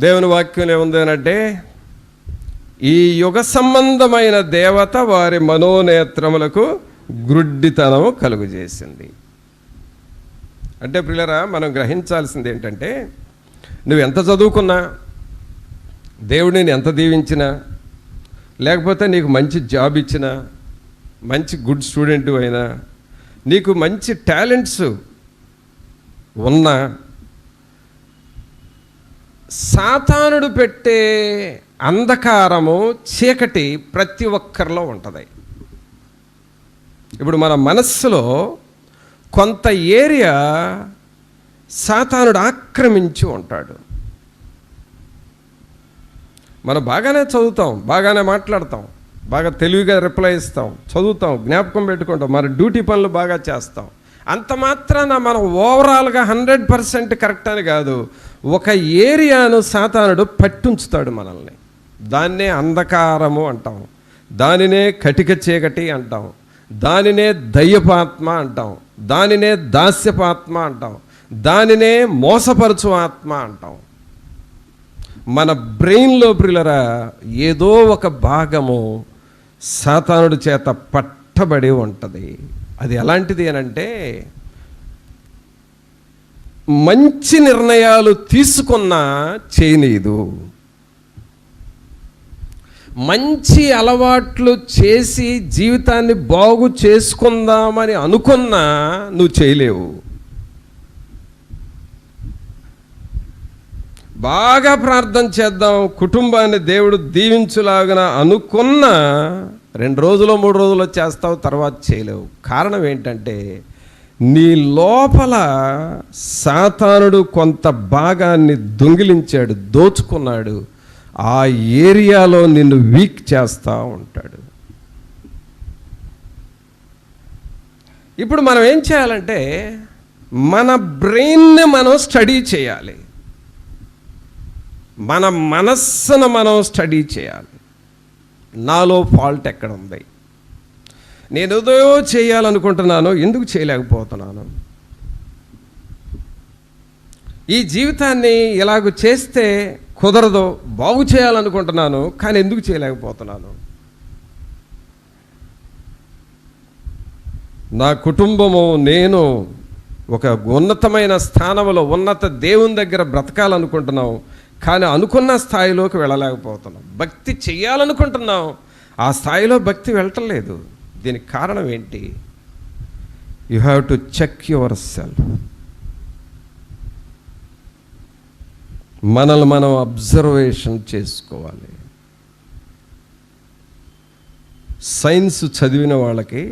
దేవుని వాక్యం ఏముంది అంటే, ఈ యుగ సంబంధమైన దేవత వారి మనోనేత్రములకు గ్రుడ్డితనము కలుగజేసింది. అంటే ప్రియులారా, మనం గ్రహించాల్సింది ఏంటంటే, నువ్వు ఎంత చదువుకున్నా, దేవుడు నేను ఎంత దీవించినా, లేకపోతే నీకు మంచి జాబ్ ఇచ్చినా, మంచి గుడ్ స్టూడెంట్ అయినా, నీకు మంచి టాలెంట్స్ ఉన్నా, సాతానుడు పెట్టే అంధకారము, చీకటి ప్రతి ఒక్కరిలో ఉంటుంది. ఇప్పుడు మన మనస్సులో కొంత ఏరియా సాతానుడు ఆక్రమించి ఉంటాడు. మనం బాగానే చదువుతాం, బాగానే మాట్లాడతాం, బాగా తెలివిగా రిప్లై ఇస్తాం, చదువుతాం, జ్ఞాపకం పెట్టుకుంటాం, మన డ్యూటీ పనులు బాగా చేస్తాం. అంత మాత్రాన మనం ఓవరాల్గా 100% కరెక్ట్ అని కాదు. ఒక ఏరియాను సాతానుడు పట్టుంచుతాడు మనల్ని. దాన్నే అంధకారము అంటాం, దానినే కటిక చీకటి అంటాం, దానినే దయ్యపాత్మ అంటాం, దానినే దాస్యపాత్మ అంటాం, దానినే మోసపరచు ఆత్మ అంటాం. మన బ్రెయిన్లో ప్రియులరా ఏదో ఒక భాగము సాతానుడి చేత పట్టబడి ఉంటుంది. అది ఎలాంటిది అనంటే, మంచి నిర్ణయాలు తీసుకున్నా చేయనీయదు, మంచి అలవాట్లు చేసి జీవితాన్ని బాగు చేసుకుందామని అనుకున్నా నువ్వు చేయలేవు. బాగా ప్రార్థన చేద్దాం, కుటుంబాన్ని దేవుడు దీవించులాగన అనుకున్న 2 రోజులు 3 రోజులు చేస్తావు, తర్వాత చేయలేవు. కారణం ఏంటంటే, నీ లోపల సాతానుడు కొంత భాగాన్ని దొంగిలించాడు, దోచుకున్నాడు. ఆ ఏరియాలో నిన్ను వీక్ చేస్తూ ఉంటాడు. ఇప్పుడు మనం ఏం చేయాలంటే, మన బ్రెయిన్ని మనం స్టడీ చేయాలి, మన మనస్సును మనం స్టడీ చేయాలి. నాలో ఫాల్ట్ ఎక్కడ ఉంది, నేను ఏదో చేయాలనుకుంటున్నాను, ఎందుకు చేయలేకపోతున్నాను, ఈ జీవితాన్ని ఇలాగ చేస్తే కుదరదు, బాగు చేయాలనుకుంటున్నాను కానీ ఎందుకు చేయలేకపోతున్నాను, నా కుటుంబము నేను ఒక ఉన్నతమైన స్థానంలో ఉన్నత దేవుని దగ్గర బ్రతకాలనుకుంటున్నాం కానీ అనుకున్న స్థాయిలోకి వెళ్ళలేకపోతున్నాం. భక్తి చెయ్యాలనుకుంటున్నాం, ఆ స్థాయిలో భక్తి వెళ్ళటలేదు. దీనికి కారణం ఏంటి? You have to check yourself. మనల్ని మనం అబ్జర్వేషన్ చేసుకోవాలి. సైన్స్ చదివిన వాళ్ళకి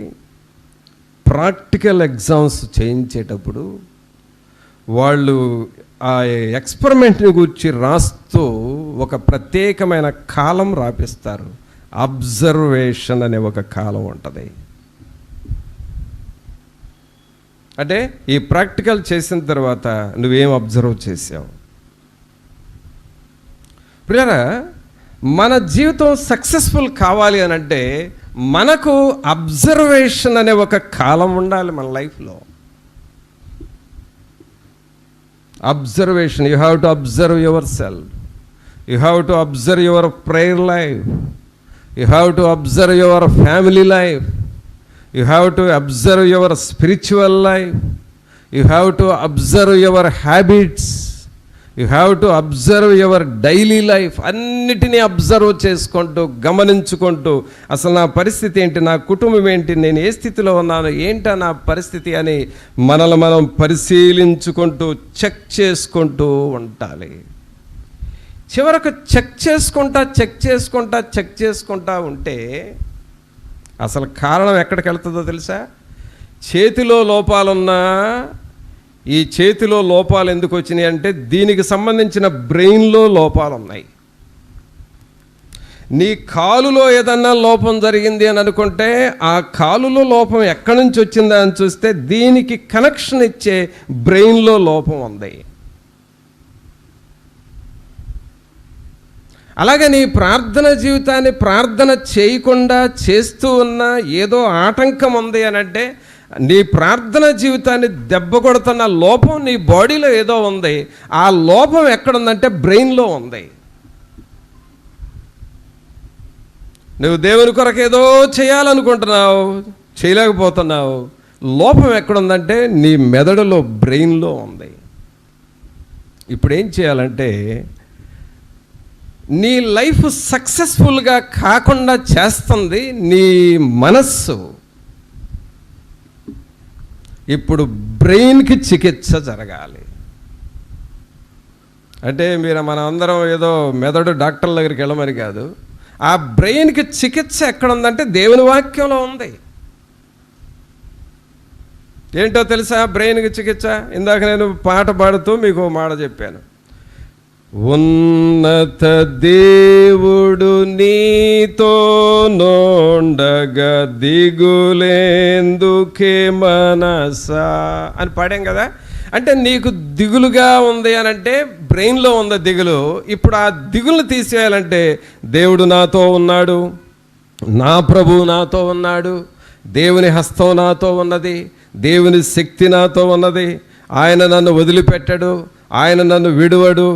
ప్రాక్టికల్ ఎగ్జామ్స్ చేయించేటప్పుడు వాళ్ళు ఆ ఎక్స్పెరిమెంట్ని గురించి రాస్తూ ఒక ప్రత్యేకమైన కాలం రాపిస్తారు. అబ్జర్వేషన్ అనే ఒక కాలం ఉంటుంది. అంటే ఈ ప్రాక్టికల్ చేసిన తర్వాత నువ్వేం అబ్జర్వ్ చేసావు. ప్రియరా, మన జీవితం సక్సెస్ఫుల్ కావాలి అని అంటే మనకు అబ్జర్వేషన్ అనే ఒక కాలం ఉండాలి మన లైఫ్లో. Observation, you have to observe your self, you have to observe your prayer life, you have to observe your family life, you have to observe your spiritual life, you have to observe your habits, you have to observe your daily life. అన్నిటినీ observe చేసుకుంటూ గమనించుకుంటూ అసలు నా పరిస్థితి ఏంటి, నా కుటుంబం ఏంటి, నేను ఏ స్థితిలో ఉన్నాను, ఏంటా నా పరిస్థితి అని మనల్ని మనం పరిశీలించుకుంటూ చెక్ చేసుకుంటూ ఉండాలి. చివరకు చెక్ చేసుకుంటా ఉంటే అసలు కారణం ఎక్కడికి వెళ్తుందో తెలుసా? చేతిలో లోపాలున్నా ఈ చేతిలో లోపాలు ఎందుకు వచ్చినాయి అంటే దీనికి సంబంధించిన బ్రెయిన్లో లోపాలు ఉన్నాయి. నీ కాలులో ఏదన్నా లోపం జరిగింది అని అనుకుంటే ఆ కాలులో లోపం ఎక్కడి నుంచి వచ్చిందా అని చూస్తే దీనికి కనెక్షన్ ఇచ్చే బ్రెయిన్లో లోపం ఉంది. అలాగే నీ ప్రార్థన జీవితాన్ని ప్రార్థన చేయకుండా చేస్తూ ఉన్న ఏదో ఆటంకం ఉంది అని అంటే నీ ప్రార్థన జీవితాన్ని దెబ్బ కొడుతున్న లోపం నీ బాడీలో ఏదో ఉంది. ఆ లోపం ఎక్కడుందంటే బ్రెయిన్లో ఉంది. నువ్వు దేవుని కొరకు ఏదో చేయాలనుకుంటున్నావు, చేయలేకపోతున్నావు. లోపం ఎక్కడుందంటే నీ మెదడులో, బ్రెయిన్లో ఉంది. ఇప్పుడు ఏం చేయాలంటే, నీ లైఫ్ సక్సెస్ఫుల్గా కాకుండా చేస్తుంది నీ మనస్సు. ఇప్పుడు బ్రెయిన్కి చికిత్స జరగాలి. అంటే మనం అందరం ఏదో మెదడు డాక్టర్ల దగ్గరికి వెళ్ళమని కాదు. ఆ బ్రెయిన్కి చికిత్స ఎక్కడుందంటే దేవుని వాక్యంలో ఉంది. ఏంటో తెలుసా బ్రెయిన్కి చికిత్స? ఇందాక నేను పాట పాడుతూ మీకు మాట చెప్పాను. ఉన్నత దేవుడు నీతో నోండగా దిగులేందుకే మనసా అని పాడాం కదా. అంటే నీకు దిగులుగా ఉంది అని అంటే బ్రెయిన్లో ఉంది దిగులు. ఇప్పుడు ఆ దిగులు తీసేయాలంటే దేవుడు నాతో ఉన్నాడు, నా ప్రభువు నాతో ఉన్నాడు, దేవుని హస్తం నాతో ఉన్నది, దేవుని శక్తి నాతో ఉన్నది. ఆయన నన్ను వదిలిపెట్టడు, ఆయన నన్ను విడువడు.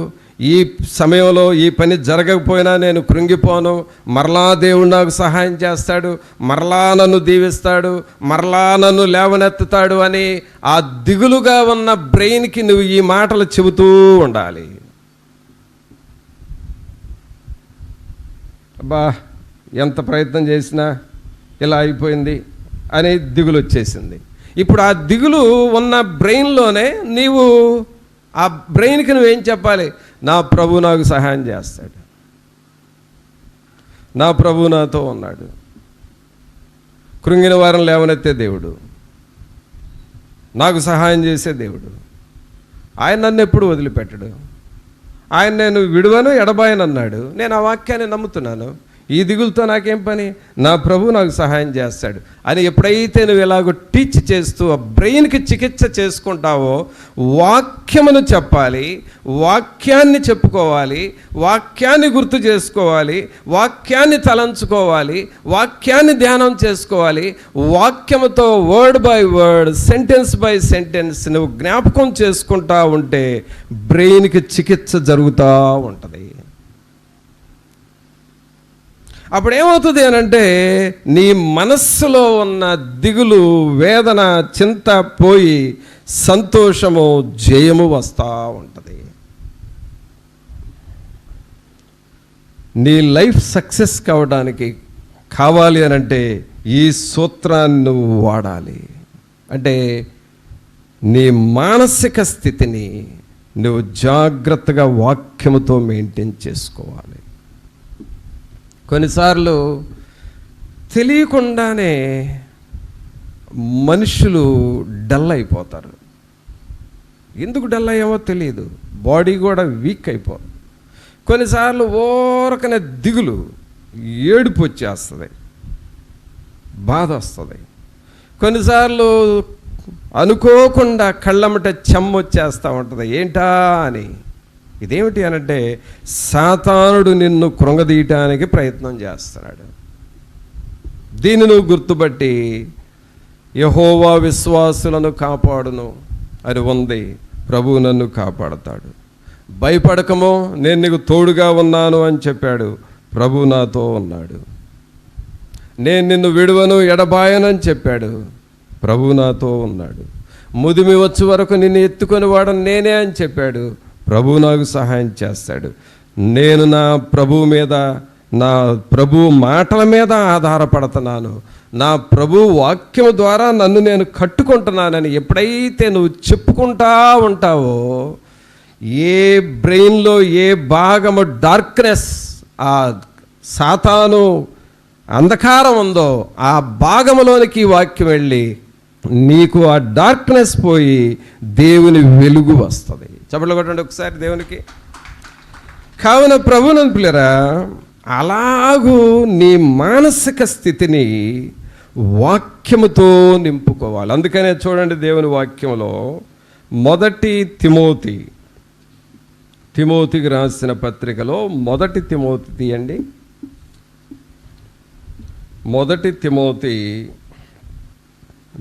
ఈ సమయంలో ఈ పని జరగకపోయినా నేను కృంగిపోను. మరలా దేవుడు నాకు సహాయం చేస్తాడు, మరలా నన్ను దీవిస్తాడు, మరలా నన్ను లేవనెత్తుతాడు అని ఆ దిగులుగా ఉన్న బ్రెయిన్కి నువ్వు ఈ మాటలు చెబుతూ ఉండాలి. అబ్బా ఎంత ప్రయత్నం చేసినా ఇలా అయిపోయింది అని దిగులు వచ్చేసింది. ఇప్పుడు ఆ దిగులు ఉన్న బ్రెయిన్లోనే నీవు ఆ బ్రెయిన్కి నువ్వేం చెప్పాలి? నా ప్రభు నాకు సహాయం చేస్తాడు, నా ప్రభు నాతో ఉన్నాడు, కృంగిన వారిని లేవనెత్తే దేవుడు, నాకు సహాయం చేసే దేవుడు, ఆయన నన్ను ఎప్పుడు వదిలిపెట్టడు, ఆయన నేను విడువను ఎడబాయనన్నాడు. నేను ఆ వాక్యాన్ని నమ్ముతున్నాను. ఈ దిగులతో నాకేం పని, నా ప్రభు నాకు సహాయం చేస్తాడు అని ఎప్పుడైతే నువ్వు ఇలాగో టీచ్ చేస్తూ ఆ బ్రెయిన్కి చికిత్స చేసుకుంటావో, వాక్యమును చెప్పాలి, వాక్యాన్ని చెప్పుకోవాలి, వాక్యాన్ని గుర్తు చేసుకోవాలి, వాక్యాన్ని తలంచుకోవాలి, వాక్యాన్ని ధ్యానం చేసుకోవాలి. వాక్యముతో word by word, sentence by sentence నువ్వు జ్ఞాపకం చేసుకుంటా ఉంటే బ్రెయిన్కి చికిత్స జరుగుతూ ఉంటుంది. అప్పుడు ఏమవుతుంది అని అంటే నీ మనస్సులో ఉన్న దిగులు, వేదన, చింత పోయి సంతోషము, జయము వస్తూ ఉంటుంది. నీ లైఫ్ సక్సెస్ కావడానికి కావాలి అని అంటే ఈ సూత్రాన్ని నువ్వు వాడాలి. అంటే నీ మానసిక స్థితిని నువ్వు జాగ్రత్తగా వాక్యముతో మెయింటైన్ చేసుకోవాలి. కొన్నిసార్లు తెలియకుండానే మనుషులు డల్ అయిపోతారు. ఎందుకు డల్ అయ్యామో తెలియదు, బాడీ కూడా వీక్ అయిపోతుంది. కొన్నిసార్లు ఓరకనే దిగులు, ఏడుపు వచ్చేస్తుంది, బాధ వస్తుంది. కొన్నిసార్లు అనుకోకుండా కళ్ళమ్మట చెమ్మ వచ్చేస్తూ ఉంటుంది. ఏంటా అని. ఇదేమిటి అనంటే సాతానుడు నిన్ను కృంగదీయటానికి ప్రయత్నం చేస్తున్నాడు. దీన్ని నువ్వు గుర్తుపట్టి యెహోవా విశ్వాసులను కాపాడును అని ఉంది. ప్రభువు నన్ను కాపాడతాడు. భయపడకమో, నేను నీకు తోడుగా ఉన్నాను అని చెప్పాడు. ప్రభువు నాతో ఉన్నాడు. నేను నిన్ను విడువను ఎడబాయనని చెప్పాడు. ప్రభువు నాతో ఉన్నాడు. ముదిమి వచ్చే వరకు నిన్ను ఎత్తుకొని వాడను నేనే అని చెప్పాడు. ప్రభువు నాకు సహాయం చేస్తాడు. నేను నా ప్రభువు మీద, నా ప్రభు మాటల మీద ఆధారపడుతున్నాను. నా ప్రభు వాక్యం ద్వారా నన్ను నేను కట్టుకుంటున్నానని ఎప్పుడైతే నువ్వు చెప్పుకుంటా ఉంటావో, ఏ బ్రెయిన్లో ఏ భాగము డార్క్నెస్, ఆ సాతాను అంధకారం ఉందో ఆ భాగంలోనికి వాక్యం వెళ్ళి నీకు ఆ డార్క్నెస్ పోయి దేవుని వెలుగు వస్తుంది. చప్పట్లు కొట్టండి ఒకసారి దేవునికి. కావున ప్రభువును పిల్లరా, అలాగూ నీ మానసిక స్థితిని వాక్యముతో నింపుకోవాలి. అందుకనే చూడండి దేవుని వాక్యంలో మొదటి తిమోతికి రాసిన పత్రికలో మొదటి తిమోతి తీయండి. మొదటి తిమోతి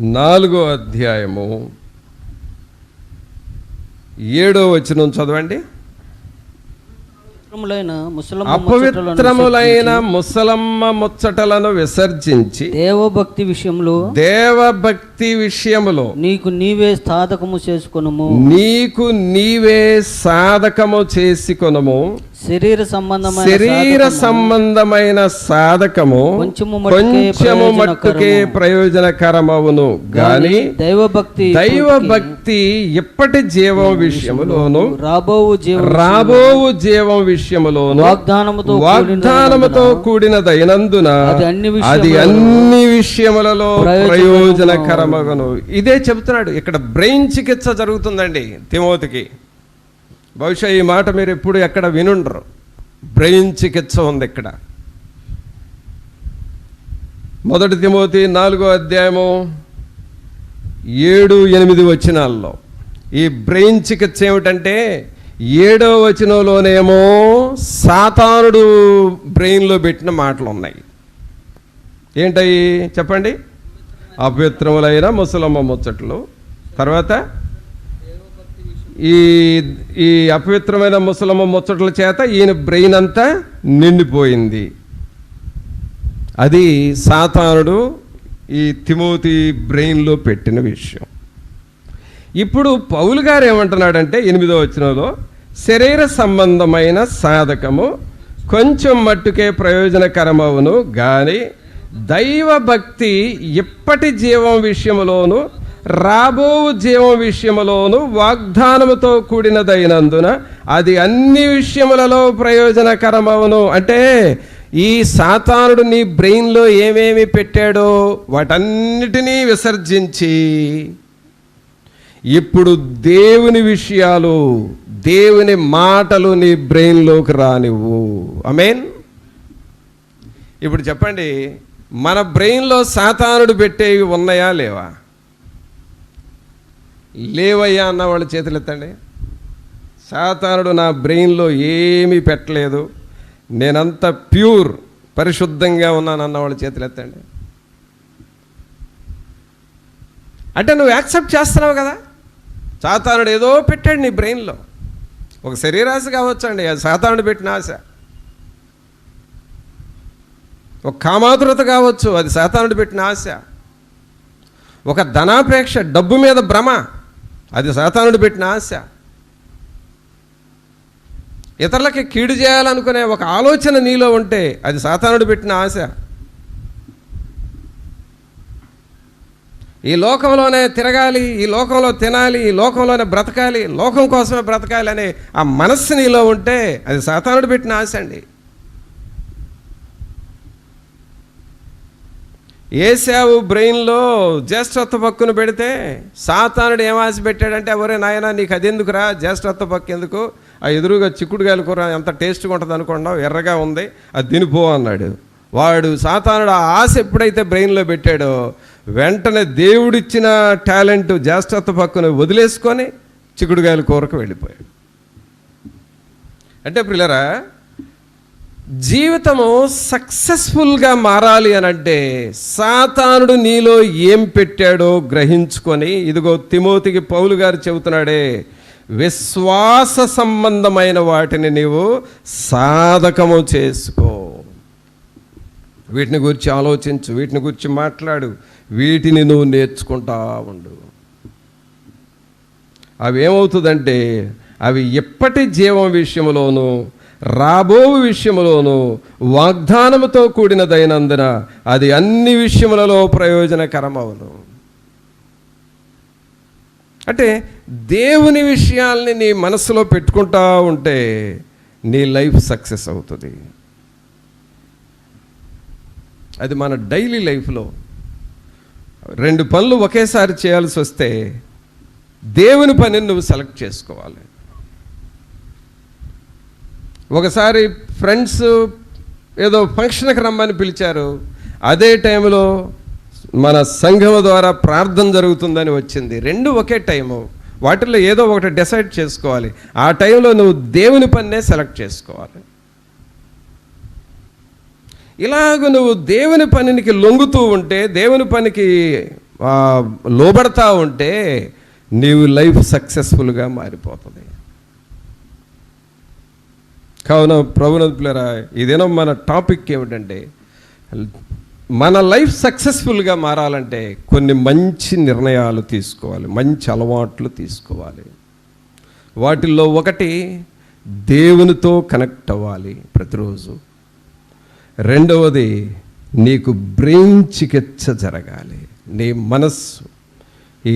4వ అధ్యాయము 7వ వచనం చదవండి. అపవిత్రములైన ముసలమ్మ ముచ్చటలను విసర్జించి దేవభక్తి విషయములో నీకు నీవే సాధకము చేసుకొనుము. శరీర సంబంధమైన సాధకము కొంచెము మట్టుకే ప్రయోజనకరమవును గాని దైవభక్తి ఇప్పటి జీవం విషయములోను రాబోవు జీవం విషయములోను వాగ్దానముతో కూడినదైనందున అది అన్ని విషయములలో ప్రయోజనకరమగును. ఇదే చెబుతున్నాడు ఇక్కడ. బ్రెయిన్ చికిత్స జరుగుతుందండి తిమోతికి. బహుశా ఈ మాట మీరు ఎప్పుడు ఎక్కడ వినుండరు. బ్రెయిన్ చికిత్స ఉంది ఇక్కడ. 1 తిమోతి 4వ అధ్యాయము 7-8 వచనాల్లో ఈ బ్రెయిన్ చికిత్స ఏమిటంటే 7వ వచనంలోనేమో సాతానుడు బ్రెయిన్లో పెట్టిన మాటలు ఉన్నాయి. ఏంటవి చెప్పండి? అపవిత్రములైన ముసలమ్మ ముచ్చట్లు. తర్వాత ఈ అపవిత్రమైన ముసలమ్మ ముచ్చట్ల చేత ఈయన బ్రెయిన్ అంతా నిండిపోయింది. అది సాతానుడు ఈ తిమోతి బ్రెయిన్లో పెట్టిన విషయం. ఇప్పుడు పౌలు గారు ఏమంటున్నాడంటే 8వ వచనంలో శరీర సంబంధమైన సాధకము కొంచెం మట్టుకే ప్రయోజనకరమవును గాని దైవభక్తి ఇప్పటి జీవం విషయములోను రాబో జీవం విషయములోను వాగ్దానముతో కూడినదైనందున అది అన్ని విషయములలో ప్రయోజనకరమవును. అంటే ఈ సాతానుడు నీ బ్రెయిన్లో ఏమేమి పెట్టాడో వాటన్నిటినీ విసర్జించి ఇప్పుడు దేవుని విషయాలు, దేవుని మాటలు నీ బ్రెయిన్లోకి రానివ్వు. ఆమేన్. ఇప్పుడు చెప్పండి, మన బ్రెయిన్లో సాతానుడు పెట్టేవి ఉన్నాయా లేవా? లేవయ్యా అన్న వాళ్ళు చేతులు ఎత్తండి. సాతానుడు నా బ్రెయిన్లో ఏమీ పెట్టలేదు, నేనంత ప్యూర్ పరిశుద్ధంగా ఉన్నాను అన్న వాళ్ళు చేతులు ఎత్తండి. అంటే నువ్వు యాక్సెప్ట్ చేస్తున్నావు కదా, సాతానుడు ఏదో పెట్టాడు నీ బ్రెయిన్లో. ఒక శరీరాశ కావచ్చు అండి, అది సాతానుడు పెట్టిన ఆశ. ఒక కామాతురత కావచ్చు, అది సాతానుడు పెట్టిన ఆశ. ఒక ధనాపేక్ష, డబ్బు మీద భ్రమ, అది సాతానుడు పెట్టిన ఆశ. ఇతరులకి కీడు చేయాలనుకునే ఒక ఆలోచన నీలో ఉంటే అది సాతానుడు పెట్టిన ఆశ. ఈ లోకంలోనే తిరగాలి, ఈ లోకంలో తినాలి, ఈ లోకంలోనే బ్రతకాలి, లోకం కోసమే బ్రతకాలి అనే ఆ మనస్సు నీలో ఉంటే అది సాతానుడు పెట్టిన ఆశ అండి. ఏశావు బ్రెయిన్లో జ్యేష్ఠత్వ పక్కును పెడితే సాతానుడు ఏం ఆశ పెట్టాడంటే, ఎవరే నాయన నీకు అదెందుకురా, జ్యేష్ఠత్వ పక్కు ఎందుకు, ఆ ఎదురుగా చిక్కుడుగాయల కూర ఎంత టేస్ట్గా ఉంటుంది అనుకున్నావు, ఎర్రగా ఉంది, అది తినిపో అన్నాడు. వాడు సాతానుడు ఆ ఆశ ఎప్పుడైతే బ్రెయిన్లో పెట్టాడో వెంటనే దేవుడిచ్చిన టాలెంట్ జ్యేష్ఠత్వ పక్కును వదిలేసుకొని చిక్కుడుగాయల కూరకు వెళ్ళిపోయాడు. అంటే ప్రియులారా, జీవితము సక్సెస్ఫుల్గా మారాలి అని అంటే సాతానుడు నీలో ఏం పెట్టాడో గ్రహించుకొని, ఇదిగో తిమోతికి పౌలు గారు చెబుతున్నాడే, విశ్వాస సంబంధమైన వాటిని నీవు సాధకము చేసుకో. వీటిని గురించి ఆలోచించు, వీటిని గురించి మాట్లాడు, వీటిని నువ్వు నేర్చుకుంటా ఉండు. అవి ఏమవుతుందంటే అవి ఎప్పటి జీవం విషయంలోనూ రాబో విషయములోను వాగ్దానముతో కూడినదైనందున అది అన్ని విషయములలో ప్రయోజనకరమవును. అంటే దేవుని విషయాల్ని నీ మనసులో పెట్టుకుంటా ఉంటే నీ లైఫ్ సక్సెస్ అవుతుంది. అది మన డైలీ లైఫ్లో 2 పనులు ఒకేసారి చేయాల్సి వస్తే దేవుని పనిని నువ్వు సెలెక్ట్ చేసుకోవాలి. ఒకసారి ఫ్రెండ్స్ ఏదో ఫంక్షన్కి రమ్మని పిలిచారు, అదే టైంలో మన సంఘం ద్వారా ప్రార్థన జరుగుతుందని వచ్చింది. 2 ఒకే టైము, వాటిల్లో ఏదో ఒకటి డిసైడ్ చేసుకోవాలి. ఆ టైంలో నువ్వు దేవుని పన్నే సెలెక్ట్ చేసుకోవాలి. ఇలాగ నువ్వు దేవుని పనికి లొంగుతూ ఉంటే, దేవుని పనికి లోబడతా ఉంటే నీవు లైఫ్ సక్సెస్ఫుల్గా మారిపోతుంది. కావున ప్రభునందులరా, ఇదేనో మన టాపిక్ ఏమిటంటే, మన లైఫ్ సక్సెస్ఫుల్గా మారాలంటే కొన్ని మంచి నిర్ణయాలు తీసుకోవాలి, మంచి అలవాట్లు తీసుకోవాలి. వాటిల్లో ఒకటి దేవునితో కనెక్ట్ అవ్వాలి ప్రతిరోజు. రెండవది నీకు బ్రెయిన్ చికిత్స జరగాలి, నీ మనస్సు. ఈ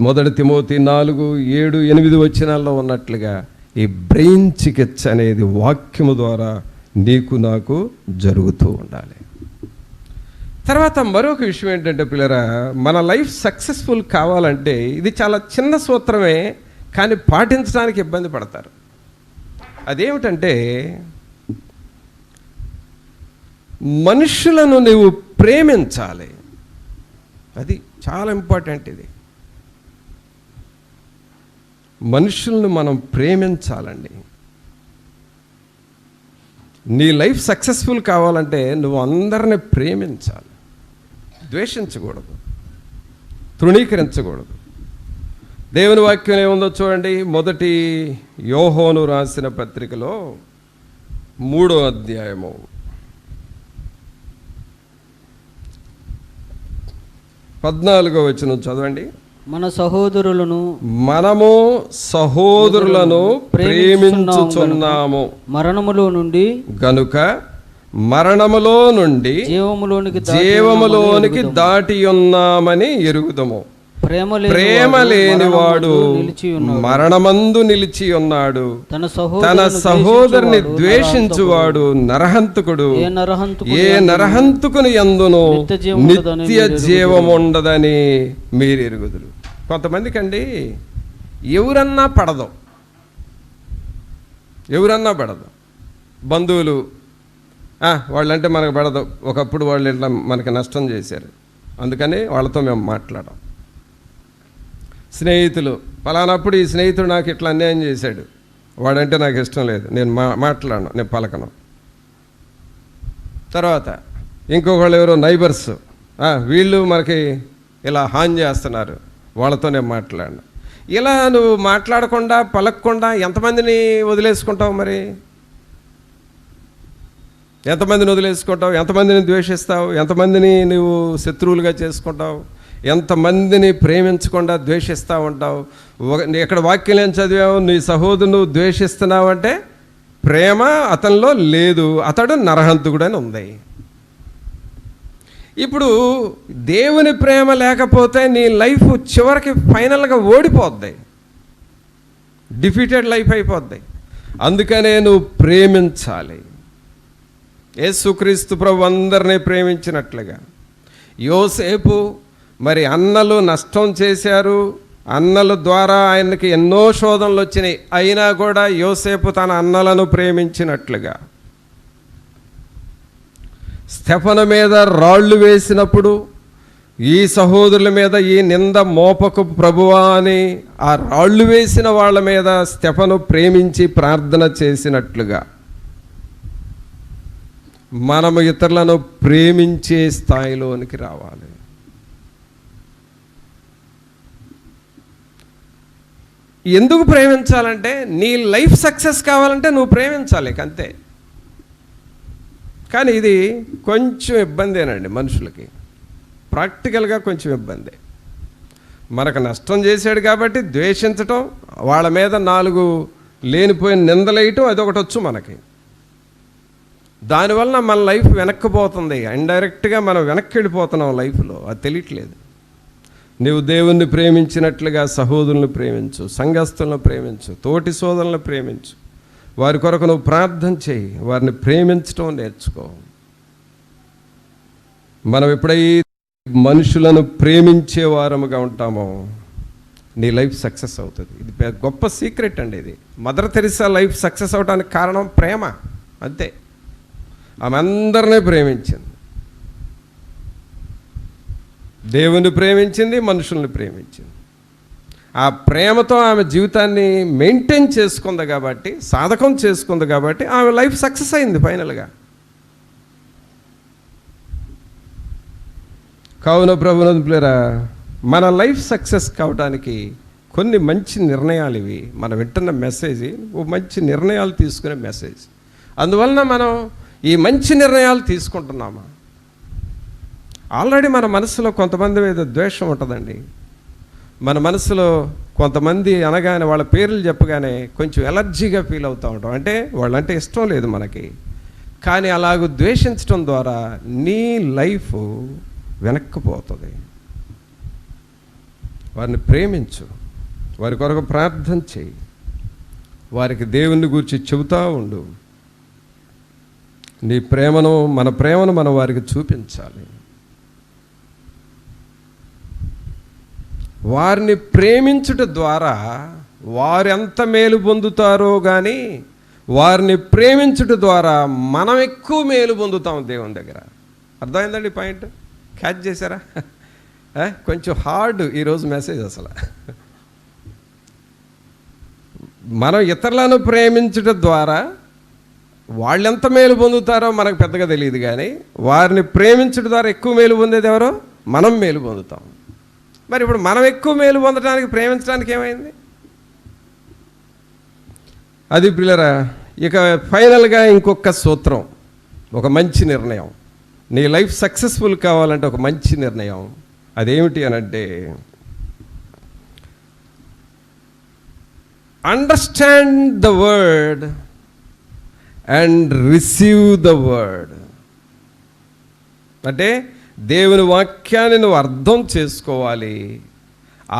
1 తిమోతి 4:7-8 వచనాల్లో ఉన్నట్లుగా ఈ బ్రెయిన్ చికిత్స అనేది వాక్యము ద్వారా నీకు నాకు జరుగుతూ ఉండాలి. తర్వాత మరొక విషయం ఏంటంటే పిల్లరా, మన లైఫ్ సక్సెస్ఫుల్ కావాలంటే ఇది చాలా చిన్న సూత్రమే, కానీ పాటించడానికి ఇబ్బంది పడతారు. అదేమిటంటే, మనుషులను నువ్వు ప్రేమించాలి. అది చాలా ఇంపార్టెంట్. ఇది మనుషులను మనం ప్రేమించాలండి. నీ లైఫ్ సక్సెస్ఫుల్ కావాలంటే నువ్వు అందరిని ప్రేమించాలి, ద్వేషించకూడదు, తృణీకరించకూడదు. దేవుని వాక్యం ఏముందో చూడండి. 1 యోహోను రాసిన పత్రికలో 3వ అధ్యాయము 14వ వచనం చదవండి. మనము సహోదరులను ప్రేమించుచున్నాము మరణములో నుండి గనుక మరణములో నుండి జీవములోనికి దాటి ఉన్నామని ఎరుగుదము. ప్రేమ లేనివాడు మరణమందు నిలిచి ఉన్నాడు. తన సహోదరుని ద్వేషించువాడు నరహంతకుడు. ఏ నరహంతకుని యందును నిత్య జీవముండదని మీరు ఎరుగుదురు. కొంతమందికి అండి ఎవరన్నా పడదు, బంధువులు వాళ్ళంటే మనకు పడదు. ఒకప్పుడు వాళ్ళు ఇట్లా మనకి నష్టం చేశారు, అందుకని వాళ్ళతో మేము మాట్లాడాం. స్నేహితులు, పలానప్పుడు ఈ స్నేహితుడు నాకు ఇట్లా అన్యాయం చేశాడు, వాడంటే నాకు ఇష్టం లేదు, నేను మాట్లాడను, నేను పలకను. తర్వాత ఇంకొకళ్ళు ఎవరో నైబర్స్, వీళ్ళు మనకి ఇలా హాని చేస్తున్నారు, వాళ్ళతో నేను మాట్లాడను. ఇలా నువ్వు మాట్లాడకుండా పలకకుండా ఎంతమందిని వదిలేసుకుంటావు? మరి ఎంతమందిని వదిలేసుకుంటావు? ఎంతమందిని ద్వేషిస్తావు? ఎంతమందిని నువ్వు శత్రువులుగా చేసుకుంటావు? ఎంతమందిని ప్రేమించకుండా ద్వేషిస్తూ ఉంటావు? ఇక్కడ వాక్యం ఏం చదివావు? నీ సహోదరుని నువ్వు ద్వేషిస్తున్నావు అంటే ప్రేమ అతనిలో లేదు, అతడు నరహంతకుడు అని ఉంది. ఇప్పుడు దేవుని ప్రేమ లేకపోతే నీ లైఫ్ చివరికి ఫైనల్గా ఓడిపోద్ది, డిఫీటెడ్ లైఫ్ అయిపోద్ది. అందుకనే నువ్వు ప్రేమించాలి. యేసుక్రీస్తు ప్రభు అందరినీ ప్రేమించినట్లుగా. యోసేపు మరి అన్నలు నష్టం చేశారు, అన్నల ద్వారా ఆయనకి ఎన్నో శోధనలు వచ్చినాయి, అయినా కూడా యోసేపు తన అన్నలను ప్రేమించినట్లుగా. స్తెఫను మీద రాళ్ళు వేసినప్పుడు ఈ సహోదరుల మీద ఈ నింద మోపకు ప్రభువా అని ఆ రాళ్ళు వేసిన వాళ్ళ మీద స్తెఫను ప్రేమించి ప్రార్థన చేసినట్లుగా మనము ఇతరులను ప్రేమించే స్థాయిలోనికి రావాలి. ఎందుకు ప్రేమించాలంటే నీ లైఫ్ సక్సెస్ కావాలంటే నువ్వు ప్రేమించాలి, అంతే. కానీ ఇది కొంచెం ఇబ్బందేనండి మనుషులకి, ప్రాక్టికల్గా కొంచెం ఇబ్బంది. మనకు నష్టం చేశాడు కాబట్టి ద్వేషించటం, వాళ్ళ మీద 4 లేనిపోయిన నిందలేయటం అదొకటి వచ్చు మనకి. దానివల్ల మన లైఫ్ వెనక్కిపోతుంది, ఇండైరెక్ట్గా మనం వెనక్కి వెళ్ళిపోతున్నాం లైఫ్లో, అది తెలియట్లేదు. నీవు దేవుణ్ణి ప్రేమించినట్లుగా సహోదరులను ప్రేమించు, సంఘస్థులను ప్రేమించు, తోటి సోదరులను ప్రేమించు, వారి కొరకు నువ్వు ప్రార్థన చేయి, వారిని ప్రేమించడం నేర్చుకో. మనం ఎప్పుడైతే మనుషులను ప్రేమించే వారముగా ఉంటామో నీ లైఫ్ సక్సెస్ అవుతుంది. ఇది గొప్ప సీక్రెట్ అండి. ఇది మదర్ తెరిసా లైఫ్ సక్సెస్ అవడానికి కారణం ప్రేమ, అంతే. ఆమె అందరినీ ప్రేమించింది, దేవుని ప్రేమించింది, మనుషుల్ని ప్రేమించింది. ఆ ప్రేమతో ఆమె జీవితాన్ని మెయింటైన్ చేసుకుంది కాబట్టి, సాధకం చేసుకుంది కాబట్టి ఆమె లైఫ్ సక్సెస్ అయింది ఫైనల్గా. కావున ప్రభునందులరా, మన లైఫ్ సక్సెస్ కావడానికి కొన్ని మంచి నిర్ణయాలు ఇవి. మనం వింటున్న మెసేజ్ ఓ మంచి నిర్ణయాలు తీసుకునే మెసేజ్. అందువలన మనం ఈ మంచి నిర్ణయాలు తీసుకుంటున్నామా? ఆల్రెడీ మన మనసులో కొంతమంది మీద ద్వేషం ఉంటుందండి. మన మనసులో కొంతమంది అనగానే వాళ్ళ పేర్లు చెప్పగానే కొంచెం ఎలర్జీగా ఫీల్ అవుతూ ఉంటాం. అంటే వాళ్ళంటే ఇష్టం లేదు మనకి. కానీ అలాగ ద్వేషించడం ద్వారా నీ లైఫ్ వెనక్కిపోతుంది. వారిని ప్రేమించు, వారి కొరకు ప్రార్థన చేయి, వారికి దేవుని గురించి చెబుతూ ఉండు. నీ ప్రేమను, మన ప్రేమను మనం వారికి చూపించాలి. వారిని ప్రేమించుట ద్వారా వారు ఎంత మేలు పొందుతారో కానీ వారిని ప్రేమించుట ద్వారా మనం ఎక్కువ మేలు పొందుతాం దేవుని దగ్గర. అర్థమైందండి పాయింట్? క్యాచ్ చేశారా? కొంచెం హార్డ్ ఈరోజు మెసేజ్. అసలు మనం ఇతరులను ప్రేమించుట ద్వారా వాళ్ళు ఎంత మేలు పొందుతారో మనకు పెద్దగా తెలియదు, కానీ వారిని ప్రేమించుట ద్వారా ఎక్కువ మేలు పొందేది ఎవరో? మనం మేలు పొందుతాం. మరి ఇప్పుడు మనం ఎక్కువ మేలు పొందడానికి ప్రేమించడానికి ఏమైంది? అది పిల్లరా. ఇక ఫైనల్గా ఇంకొక సూత్రం, ఒక మంచి నిర్ణయం. నీ లైఫ్ సక్సెస్ఫుల్ కావాలంటే ఒక మంచి నిర్ణయం. అదేమిటి అనంటే, understand the word and receive the word. అంటే దేవుని వాక్యాన్ని నువ్వు అర్థం చేసుకోవాలి,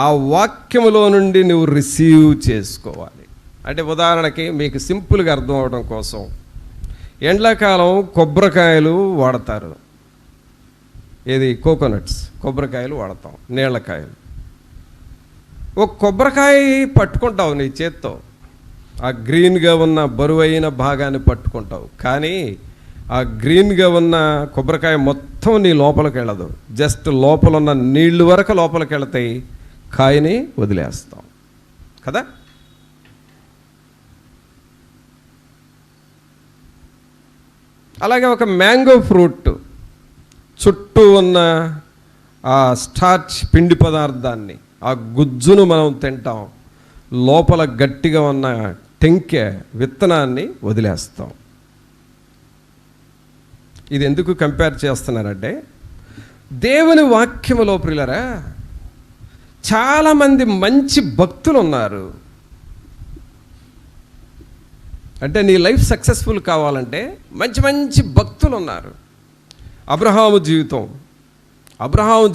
ఆ వాక్యములో నుండి నువ్వు రిసీవ్ చేసుకోవాలి. అంటే ఉదాహరణకి మీకు సింపుల్గా అర్థం అవడం కోసం, ఎండాకాలం కొబ్బరికాయలు వాడతారు. ఏది? కోకోనట్స్, కొబ్బరికాయలు వాడతాం, నీళ్ళకాయలు. ఒక కొబ్బరికాయ పట్టుకుంటావు నీ చేత్తో, ఆ గ్రీన్గా ఉన్న బరువైన భాగాన్ని పట్టుకుంటావు. కానీ ఆ గ్రీన్గా ఉన్న కొబ్బరికాయ మొత్తం నీ లోపలికి వెళ్ళదు. జస్ట్ లోపల ఉన్న నీళ్ళు వరకు లోపలికి వెళతాయి, కాయని వదిలేస్తాం కదా. అలాగే ఒక మ్యాంగో ఫ్రూట్ చుట్టూ ఉన్న ఆ స్టార్చ్ పిండి పదార్థాన్ని, ఆ గుజ్జును మనం తింటాం, లోపల గట్టిగా ఉన్న టెంకె విత్తనాన్ని వదిలేస్తాం. ఇది ఎందుకు కంపేర్ చేస్తున్నారంటే, దేవుని వాక్యములో ప్రియులరా చాలామంది మంచి భక్తులు ఉన్నారు. అంటే నీ లైఫ్ సక్సెస్ఫుల్ కావాలంటే మంచి మంచి భక్తులు ఉన్నారు. అబ్రహాము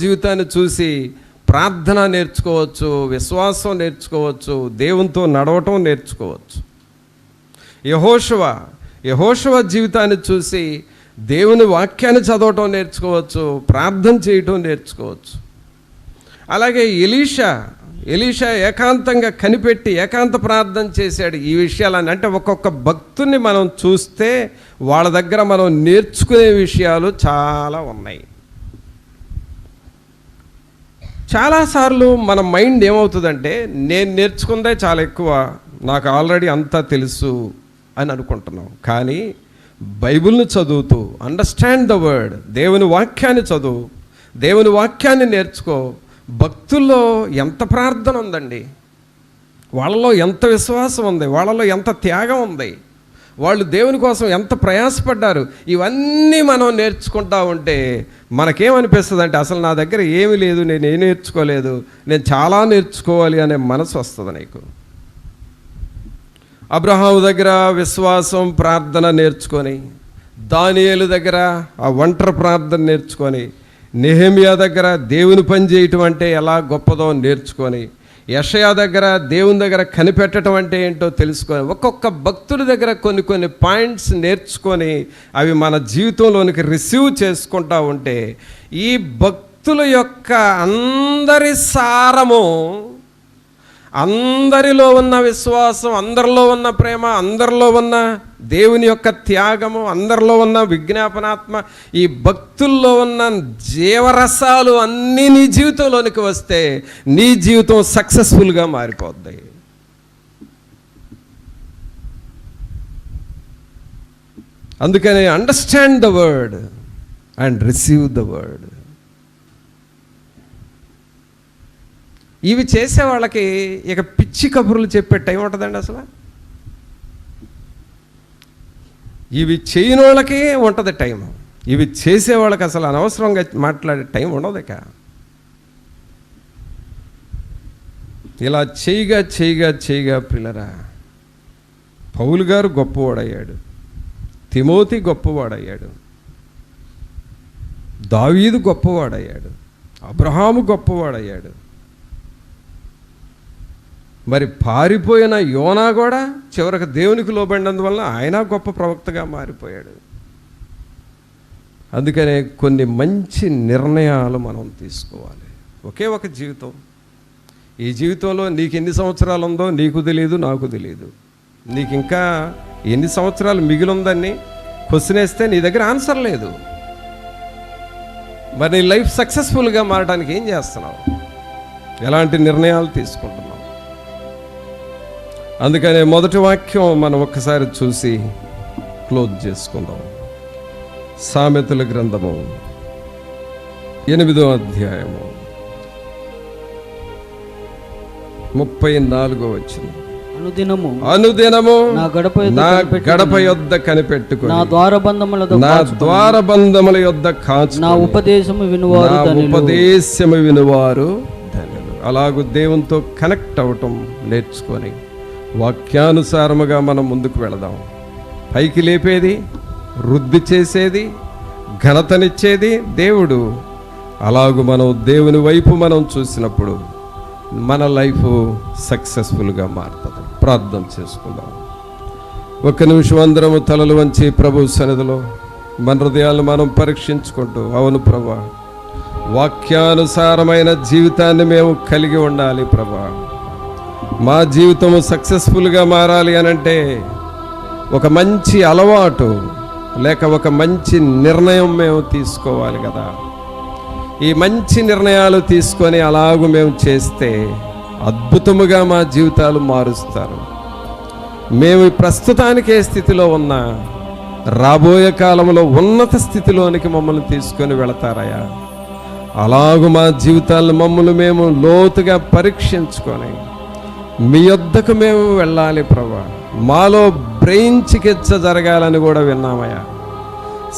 జీవితాన్ని చూసి ప్రార్థన నేర్చుకోవచ్చు, విశ్వాసం నేర్చుకోవచ్చు, దేవునితో నడవటం నేర్చుకోవచ్చు. యెహోషువ జీవితాన్ని చూసి దేవుని వాక్యాన్ని చదవటం నేర్చుకోవచ్చు, ప్రార్థన చేయటం నేర్చుకోవచ్చు. అలాగే ఎలీషా ఏకాంతంగా కనిపెట్టి ఏకాంత ప్రార్థన చేశాడు. ఈ విషయాలన్నీ అంటే ఒక్కొక్క భక్తుని మనం చూస్తే వాళ్ళ దగ్గర మనం నేర్చుకునే విషయాలు చాలా ఉన్నాయి. చాలాసార్లు మన మైండ్ ఏమవుతుందంటే, నేను నేర్చుకుందే చాలా ఎక్కువ, నాకు ఆల్రెడీ అంతా తెలుసు అని అనుకుంటున్నాం. కానీ బైబిల్ని చదువుతూ అండర్స్టాండ్ ద వర్డ్, దేవుని వాక్యాన్ని చదువు, దేవుని వాక్యాన్ని నేర్చుకో. భక్తుల్లో ఎంత ప్రార్థన ఉందండి, వాళ్ళలో ఎంత విశ్వాసం ఉంది, వాళ్ళలో ఎంత త్యాగం ఉంది, వాళ్ళు దేవుని కోసం ఎంత ప్రయాసపడ్డారు. ఇవన్నీ మనం నేర్చుకుంటా ఉంటే మనకేమనిపిస్తుంది అంటే, అసలు నా దగ్గర ఏమీ లేదు, నేను ఏం నేర్చుకోలేదు, నేను చాలా నేర్చుకోవాలి అనే మనసు వస్తుంది నీకు. అబ్రహాము దగ్గర విశ్వాసం ప్రార్థన నేర్చుకొని, దానియేలు దగ్గర ఆ ఒంటరి ప్రార్థన నేర్చుకొని, నెహెమియా దగ్గర దేవుని పని చేయటం అంటే ఎలా గొప్పదో నేర్చుకొని, యెషయా దగ్గర దేవుని దగ్గర కనిపెట్టడం అంటే ఏంటో తెలుసుకొని, ఒక్కొక్క భక్తుడి దగ్గర కొన్ని పాయింట్స్ నేర్చుకొని అవి మన జీవితంలోనికి రిసీవ్ చేసుకుంటా ఉంటే, ఈ భక్తుల యొక్క అందరి సారము, అందరిలో ఉన్న విశ్వాసం, అందరిలో ఉన్న ప్రేమ, అందరిలో ఉన్న దేవుని యొక్క త్యాగము, అందరిలో ఉన్న విజ్ఞాపనాత్మ, ఈ భక్తుల్లో ఉన్న జీవరసాలు అన్నీ నీ జీవితంలోనికి వస్తే నీ జీవితం సక్సెస్ఫుల్గా మారిపోద్ది. అందుకని understand the word and receive the word. ఇవి చేసే వాళ్ళకి ఇక పిచ్చి కబుర్లు చెప్పే టైం ఉంటుందండి అసలు. ఇవి చేయని వాళ్ళకి ఉంటుంది టైం, ఇవి చేసేవాళ్ళకి అసలు అనవసరంగా మాట్లాడే టైం ఉండదు. ఇక ఇలా చేయగా చేయగా చేయగా పిల్లరా, పౌలు గారు గొప్పవాడయ్యాడు, తిమోతి గొప్పవాడయ్యాడు, దావీదు గొప్పవాడయ్యాడు, అబ్రహాము గొప్పవాడయ్యాడు. మరి పారిపోయిన యోనా కూడా చివరికి దేవునికి లోబడినందువల్ల ఆయన గొప్ప ప్రవక్తగా మారిపోయాడు. అందుకనే కొన్ని మంచి నిర్ణయాలు మనం తీసుకోవాలి. ఒకే ఒక జీవితం, ఈ జీవితంలో నీకు ఎన్ని సంవత్సరాలు ఉందో నీకు తెలియదు, నాకు తెలియదు. నీకు ఇంకా ఎన్ని సంవత్సరాలు మిగిలి ఉందని క్వశ్చన్ వేస్తే నీ దగ్గర ఆన్సర్ లేదు. మరి నీ లైఫ్ సక్సెస్ఫుల్గా మారడానికి ఏం చేస్తున్నావు? ఎలాంటి నిర్ణయాలు తీసుకుంటున్నావు? అందుకనే మొదటి వాక్యం మనం ఒక్కసారి చూసి క్లోజ్ చేసుకుందాం. సామెతల గ్రంథము 8వ అధ్యాయము 34వ వచనం. అనుదినము నా గడప యొద్ద కనిపెట్టుకుని నా ద్వారబంధముల యొద్ద కాచు నా ఉపదేశము వినువారు ధన్యులు. అలాగూ దేవునితో కనెక్ట్ అవ్వటం నేర్చుకొని వాక్యానుసారముగా మనం ముందుకు వెళదాం. పైకి లేపేది, వృద్ధి చేసేది, ఘనతనిచ్చేది దేవుడు. అలాగూ మనం దేవుని వైపు మనం చూసినప్పుడు మన లైఫ్ సక్సెస్ఫుల్గా మారుతుంది. ప్రార్థన చేసుకుందాం. ఒక్క నిమిషం అందరము తలలు వంచి ప్రభు సన్నిధిలో మన హృదయాలను మనం పరీక్షించుకుంటూ, అవును ప్రభా, వాక్యానుసారమైన జీవితాన్ని మేము కలిగి ఉండాలి ప్రభా. మా జీవితము సక్సెస్ఫుల్గా మారాలి అనంటే ఒక మంచి అలవాటు లేక ఒక మంచి నిర్ణయం మేము తీసుకోవాలి కదా. ఈ మంచి నిర్ణయాలు తీసుకొని అలాగూ మేము చేస్తే అద్భుతముగా మా జీవితాలు మారుస్తారు. మేము ప్రస్తుతానికి ఏ స్థితిలో ఉన్నా రాబోయే కాలంలో ఉన్నత స్థితిలోనికి మమ్మల్ని తీసుకొని వెళతారయ్యా. అలాగూ మా జీవితాలను మమ్మల్ని మేము లోతుగా పరీక్షించుకొని మీ యొద్దకు మేము వెళ్ళాలి ప్రభా. మాలో బ్రెయిన్ చికిత్స జరగాలని కూడా విన్నామయ్యా.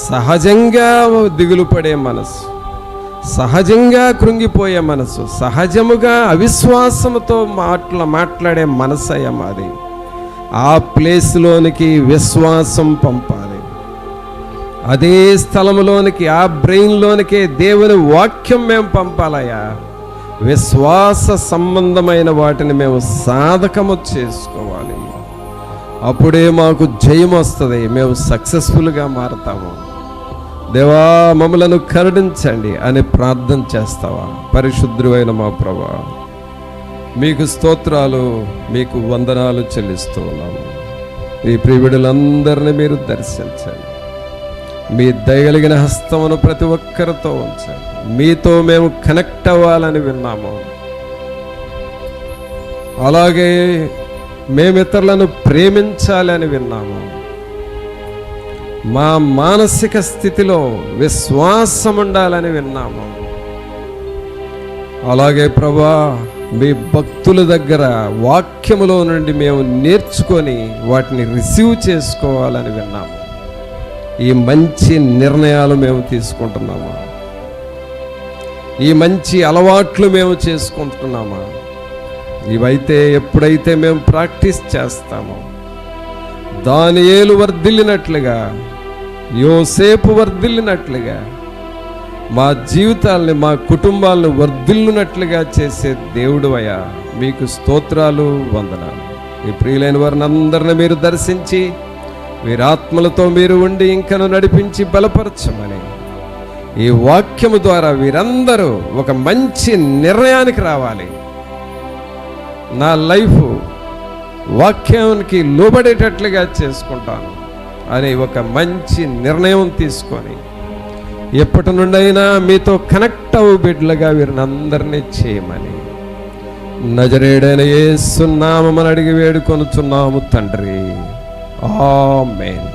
సహజంగా దిగులు పడే మనసు, సహజంగా కృంగిపోయే మనసు, సహజముగా అవిశ్వాసముతో మాట్లాడే మనసు అయ్యా మాది. ఆ ప్లేస్లోనికి విశ్వాసం పంపాలి. అదే స్థలంలోనికి, ఆ బ్రెయిన్లోనికే దేవుని వాక్యం మేము పంపాలయ్యా. విశ్వాస సంబంధమైన వాటిని మేము సాధకము చేసుకోవాలి. అప్పుడే మాకు జయం వస్తుంది, మేము సక్సెస్ఫుల్గా మారతాము. దేవా, మమ్మలను కరుణించండి అని ప్రార్థన చేస్తావా? పరిశుద్ధుడైన మా ప్రభువా, మీకు స్తోత్రాలు, మీకు వందనాలు చెల్లిస్తూ ఉన్నాము. ఈ ప్రియబిడ్డలందరినీ మీరు దర్శించండి. మీ దయగలిగిన హస్తమును ప్రతి ఒక్కరితో ఉంచండి. మీతో మేము కనెక్ట్ అవ్వాలని విన్నాము. అలాగే మేము ఇతరులను ప్రేమించాలని విన్నాము. మా మానసిక స్థితిలో విశ్వాసం ఉండాలని విన్నాము. అలాగే ప్రభా, మీ భక్తుల దగ్గర వాక్యములో నుండి మేము నేర్చుకొని వాటిని రిసీవ్ చేసుకోవాలని విన్నాము. ఈ మంచి నిర్ణయాలు మేము తీసుకుంటున్నామా? ఈ మంచి అలవాట్లు మేము చేసుకుంటున్నామా? ఇవైతే ఎప్పుడైతే మేము ప్రాక్టీస్ చేస్తామో, దానియేలు వర్ధిల్లినట్లుగా, యోసేపు వర్ధిల్లినట్లుగా మా జీవితాల్ని, మా కుటుంబాలను వర్ధిల్లునట్లుగా చేసే దేవుడు అయ్యా. మీకు స్తోత్రాలు, వందనాలు. ఈ ప్రియులైన వారిని అందరిని మీరు దర్శించి వీరాత్మలతో మీరు ఉండి ఇంకను నడిపించి బలపరచమని, ఈ వాక్యము ద్వారా వీరందరూ ఒక మంచి నిర్ణయానికి రావాలి. నా లైఫ్ వాక్యానికి లోబడేటట్లుగా చేసుకుంటాను అని ఒక మంచి నిర్ణయం తీసుకొని ఎప్పటి నుండైనా మీతో కనెక్ట్ అవ్వు బిడ్డలుగా వీరిని అందరినీ చేయమని నజరేయుడైన యేసు నామమున అడిగి వేడుకొనుచున్నాము తండ్రి. ఆమేన్.